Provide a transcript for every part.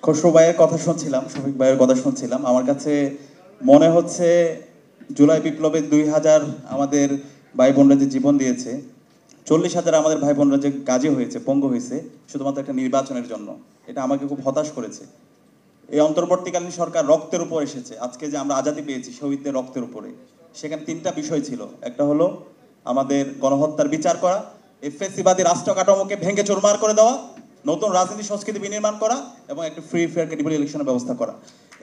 খসরু ভাইয়ের কথা শুনছিলাম, শফিক ভাইয়ের কথা শুনছিলাম। আমার কাছে মনে হচ্ছে জুলাই বিপ্লবে 2000 আমাদের ভাই বোনরা যে জীবন দিয়েছে, 40,000 আমাদের ভাই বোনরা যে গাজী হয়েছে, পঙ্গু হয়েছে শুধুমাত্র একটা নির্বাচনের জন্য, এটা আমাকে খুব হতাশ করেছে। এই অন্তর্বর্তীকালীন সরকার রক্তের উপর এসেছে। আজকে যে আমরা আজাদি পেয়েছি শহীদদের রক্তের উপরে, সেখানে তিনটা বিষয় ছিল। একটা হলো আমাদের গণহত্যার বিচার করা, এই ফ্যাসিবাদী রাষ্ট্র কাঠামোকে ভেঙে চুরমার করে দেওয়া, নতুন রাজনীতি সংস্কৃতি বিনির্মাণ করা এবং একটা ফ্রি ফেয়ার ক্রেডিবল ইলেকশনের ব্যবস্থা করা।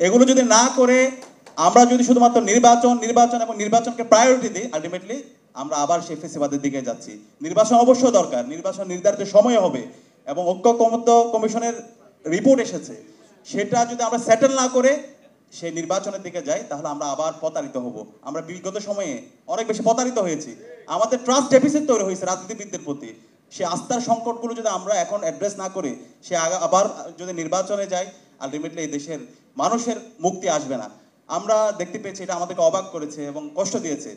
এগুলো যদি না করে আমরা যদি শুধুমাত্র নির্বাচন নির্বাচন এবং নির্বাচনকে প্রায়োরিটি দিই, আলটিমেটলি আমরা আবার সেই ফ্যাসিবাদের দিকে যাচ্ছি। নির্বাচন অবশ্যই দরকার, নির্বাচন নির্ধারিত সময়ে হবে এবং ঐক্যমত্য কমিশনের রিপোর্ট এসেছে, সেটা যদি আমরা সেটেল না করে সেই নির্বাচনের দিকে যাই তাহলে আমরা আবার প্রতারিত হব। আমরা বিগত সময়ে অনেক বেশি প্রতারিত হয়েছি, আমাদের ট্রাস্ট ডেফিসিট তৈরি হয়েছে রাজনীতিবিদদের প্রতি। সে আস্থার সংকটগুলো যদি আমরা এখন অ্যাড্রেস না করি, সে আবার যদি নির্বাচনে যাই, আলটিমেটলি এই দেশের মানুষের মুক্তি আসবে না। আমরা দেখতে পেয়েছি, এটা আমাদেরকে অবাক করেছে এবং কষ্ট দিয়েছে।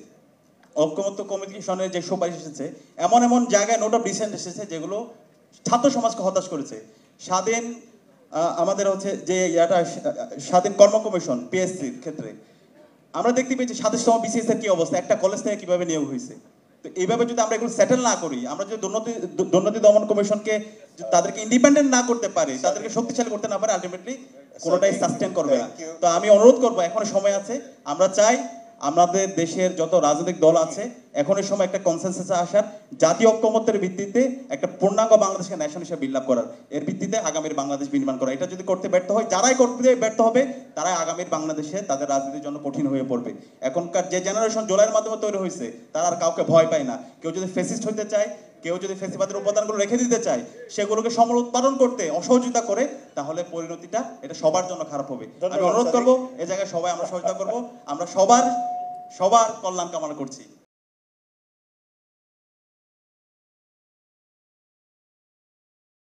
ঐক্যমত্য কমিশনের যে সুপারিশ এসেছে, এমন এমন জায়গায় নোট অফ ডিসেন্ট এসেছে যেগুলো ছাত্র সমাজকে হতাশ করেছে। স্বাধীন আমাদের হচ্ছে যে স্বাধীন কর্ম কমিশন পিএসসির ক্ষেত্রে আমরা দেখতে পেয়েছি 27তম বিসিএস এর কি অবস্থা, একটা কলেজ থেকে কিভাবে নিয়োগ হয়েছে। তো এইভাবে যদি আমরা এগুলো সেটেল না করি, আমরা যদি দুর্নীতি দমন কমিশনকে তাদেরকে ইন্ডিপেন্ডেন্ট না করতে পারি, তাদেরকে শক্তিশালী করতে না পারে, আলটিমেটলি কোনোটাই সাস্টেন করবে না। তো আমি অনুরোধ করবো, এখনো সময় আছে। আমরা চাই আমাদের দেশের যত রাজনৈতিক দল আছে এখনই সময় একটা কনসেনসাসে আসার, জাতীয় ঐক্যমত্যের ভিত্তিতে একটা পূর্ণাঙ্গ বাংলাদেশকে ন্যাশন হিসেবে বিল্ড আপ করার, এর ভিত্তিতে আগামীর বাংলাদেশ বিনির্মাণ করা। এটা যদি করতে ব্যর্থ হয়, যারাই করতে ব্যর্থ হবে তারাই আগামীর বাংলাদেশে তাদের রাজনীতির জন্য কঠিন হয়ে পড়বে। এখনকার যে জেনারেশন জুলাইয়ের মাধ্যমে তৈরি হয়েছে তারা আর কাউকে ভয় পায় না। কেউ যদি ফেসিস্ট হইতে চায়, কেউ যদি ফেসিবাদের উপাদানগুলো রেখে দিতে চায়, সেগুলোকে সমল উৎপাদন করতে অসহযোগিতা করে, তাহলে পরিণতিটা এটা সবার জন্য খারাপ হবে। আমি অনুরোধ করবো, এ জায়গায় সবাই আমরা সহযোগিতা করবো। আমরা সবার কল্যাণ কামনা করছি।